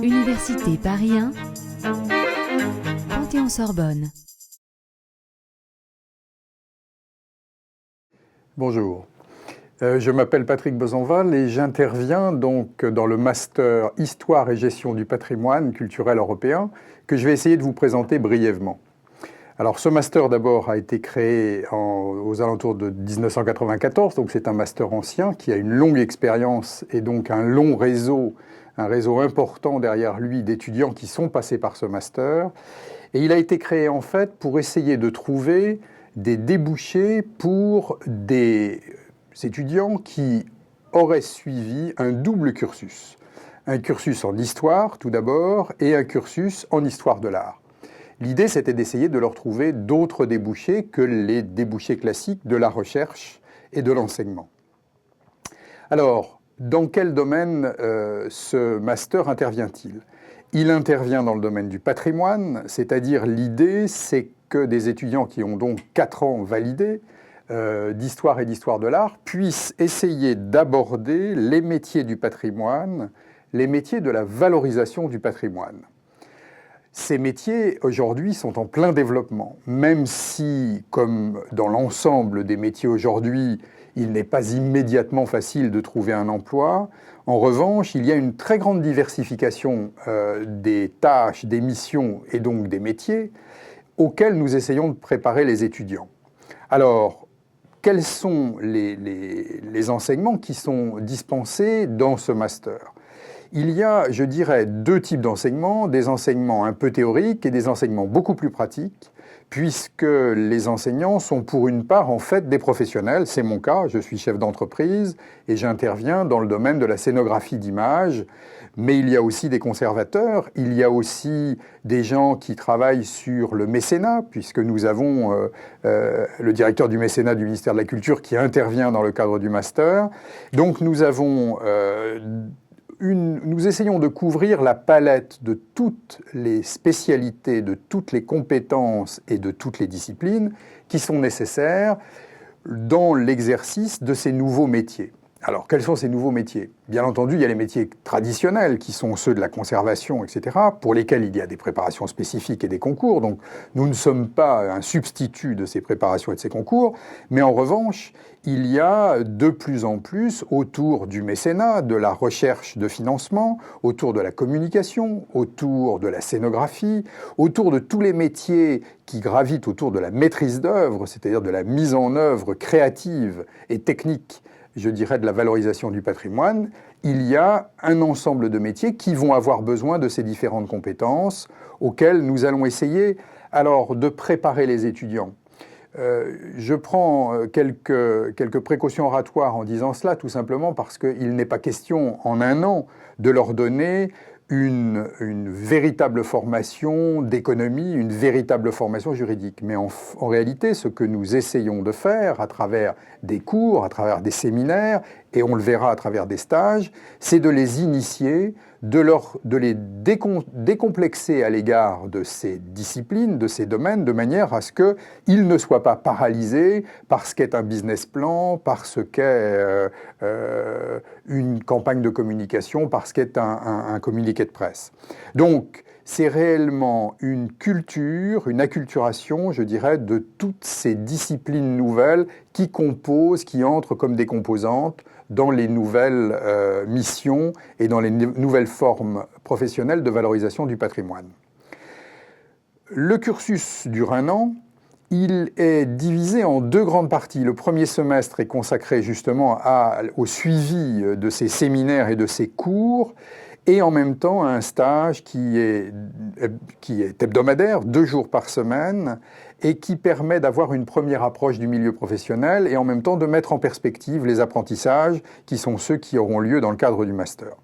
Université Paris 1, Panthéon-Sorbonne. Bonjour, je m'appelle Patrick Bezenval et j'interviens donc dans le master Histoire et gestion du patrimoine culturel européen que je vais essayer de vous présenter brièvement. Alors ce master d'abord a été créé aux alentours de 1994, donc c'est un master ancien qui a une longue expérience et donc un long réseau, un réseau important derrière lui d'étudiants qui sont passés par ce master. Et il a été créé en fait pour essayer de trouver des débouchés pour des étudiants qui auraient suivi un double cursus. Un cursus en histoire tout d'abord et un cursus en histoire de l'art. L'idée, c'était d'essayer de leur trouver d'autres débouchés que les débouchés classiques de la recherche et de l'enseignement. Alors, dans quel domaine ce master intervient-il ? Il intervient dans le domaine du patrimoine, c'est-à-dire l'idée, c'est que des étudiants qui ont donc 4 ans validés d'histoire et d'histoire de l'art puissent essayer d'aborder les métiers du patrimoine, les métiers de la valorisation du patrimoine. Ces métiers, aujourd'hui, sont en plein développement, même si, comme dans l'ensemble des métiers aujourd'hui, il n'est pas immédiatement facile de trouver un emploi. En revanche, il y a une très grande diversification des tâches, des missions et donc des métiers auxquels nous essayons de préparer les étudiants. Alors, quels sont les enseignements qui sont dispensés dans ce master ? Il y a, je dirais, 2 types d'enseignements, des enseignements un peu théoriques et des enseignements beaucoup plus pratiques, puisque les enseignants sont pour une part en fait des professionnels. C'est mon cas, je suis chef d'entreprise et j'interviens dans le domaine de la scénographie d'image, mais il y a aussi des conservateurs, il y a aussi des gens qui travaillent sur le mécénat, puisque nous avons le directeur du mécénat du ministère de la Culture qui intervient dans le cadre du master. Donc nous avons... Nous essayons de couvrir la palette de toutes les spécialités, de toutes les compétences et de toutes les disciplines qui sont nécessaires dans l'exercice de ces nouveaux métiers. Alors, quels sont ces nouveaux métiers ? Bien entendu, il y a les métiers traditionnels qui sont ceux de la conservation, etc., pour lesquels il y a des préparations spécifiques et des concours. Donc, nous ne sommes pas un substitut de ces préparations et de ces concours. Mais en revanche, il y a de plus en plus autour du mécénat, de la recherche de financement, autour de la communication, autour de la scénographie, autour de tous les métiers qui gravitent autour de la maîtrise d'œuvre, c'est-à-dire de la mise en œuvre créative et technique, je dirais, de la valorisation du patrimoine. Il y a un ensemble de métiers qui vont avoir besoin de ces différentes compétences auxquelles nous allons essayer alors de préparer les étudiants. Je prends quelques précautions oratoires en disant cela, tout simplement parce qu'il n'est pas question en un an de leur donner une véritable formation d'économie, une véritable formation juridique. Mais en réalité, ce que nous essayons de faire à travers des cours, à travers des séminaires, et on le verra à travers des stages, c'est de les initier, de les décomplexer à l'égard de ces disciplines, de ces domaines, de manière à ce qu'ils ne soient pas paralysés par ce qu'est un business plan, par ce qu'est une campagne de communication, par ce qu'est un communiqué de presse. Donc, c'est réellement une culture, une acculturation, je dirais, de toutes ces disciplines nouvelles qui composent, qui entrent comme des composantes dans les nouvelles missions et dans les nouvelles formes professionnelles de valorisation du patrimoine. Le cursus dure 1 an. Il est divisé en 2 grandes parties. Le premier semestre est consacré justement au suivi de ces séminaires et de ces cours, et en même temps à un stage qui est hebdomadaire, 2 jours par semaine, et qui permet d'avoir une première approche du milieu professionnel et en même temps de mettre en perspective les apprentissages qui sont ceux qui auront lieu dans le cadre du master.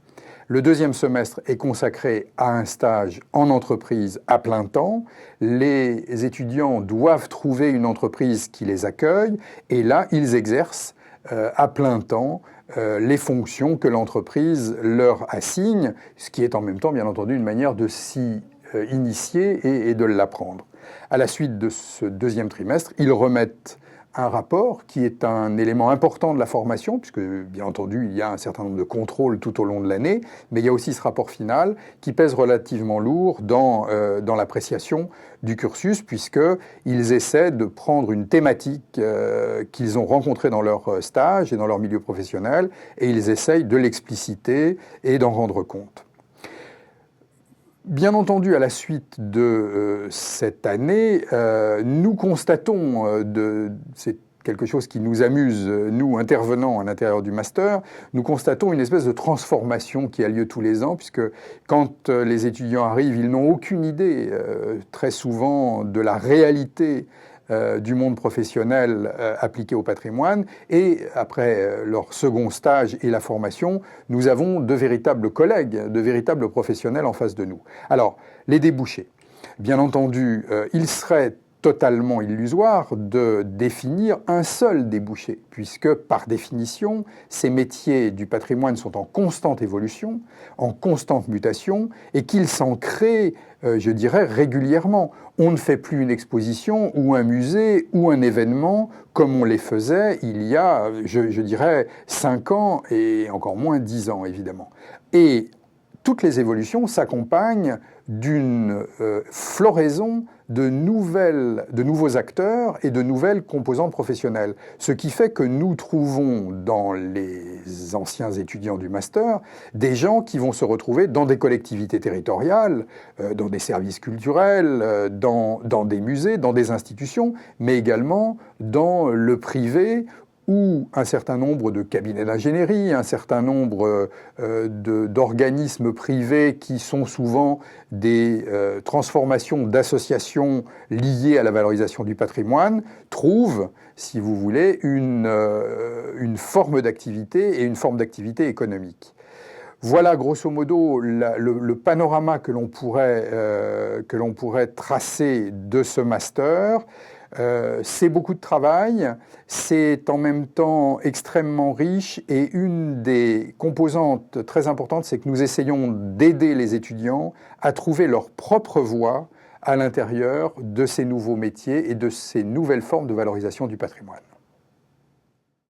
Le 2e semestre est consacré à un stage en entreprise à plein temps. Les étudiants doivent trouver une entreprise qui les accueille et là, ils exercent à plein temps les fonctions que l'entreprise leur assigne, ce qui est en même temps, bien entendu, une manière de s'y initier et de l'apprendre. À la suite de ce 2e trimestre, ils remettent un rapport qui est un élément important de la formation, puisque bien entendu il y a un certain nombre de contrôles tout au long de l'année, mais il y a aussi ce rapport final qui pèse relativement lourd dans l'appréciation du cursus, puisqu'ils essaient de prendre une thématique qu'ils ont rencontrée dans leur stage et dans leur milieu professionnel, et ils essayent de l'expliciter et d'en rendre compte. Bien entendu, à la suite de cette année, nous constatons, c'est quelque chose qui nous amuse, nous intervenants à l'intérieur du master, nous constatons une espèce de transformation qui a lieu tous les ans, puisque quand les étudiants arrivent, ils n'ont aucune idée, très souvent, de la réalité du monde professionnel appliqué au patrimoine. Et après leur second stage et la formation, nous avons de véritables collègues, de véritables professionnels en face de nous. Alors, les débouchés. Bien entendu, il serait totalement illusoire de définir un seul débouché, puisque par définition, ces métiers du patrimoine sont en constante évolution, en constante mutation, et qu'ils s'en créent, je dirais, régulièrement. On ne fait plus une exposition ou un musée ou un événement comme on les faisait il y a, je dirais, 5 ans et encore moins 10 ans, évidemment. Et toutes les évolutions s'accompagnent d'une floraison de nouveaux acteurs et de nouvelles composantes professionnelles. Ce qui fait que nous trouvons dans les anciens étudiants du master des gens qui vont se retrouver dans des collectivités territoriales, dans des services culturels, dans des musées, dans des institutions, mais également dans le privé, où un certain nombre de cabinets d'ingénierie, un certain nombre d'organismes privés qui sont souvent des transformations d'associations liées à la valorisation du patrimoine, trouvent, si vous voulez, une forme d'activité et une forme d'activité économique. Voilà grosso modo le panorama que l'on pourrait tracer de ce master. C'est beaucoup de travail, c'est en même temps extrêmement riche, et une des composantes très importantes, c'est que nous essayons d'aider les étudiants à trouver leur propre voie à l'intérieur de ces nouveaux métiers et de ces nouvelles formes de valorisation du patrimoine.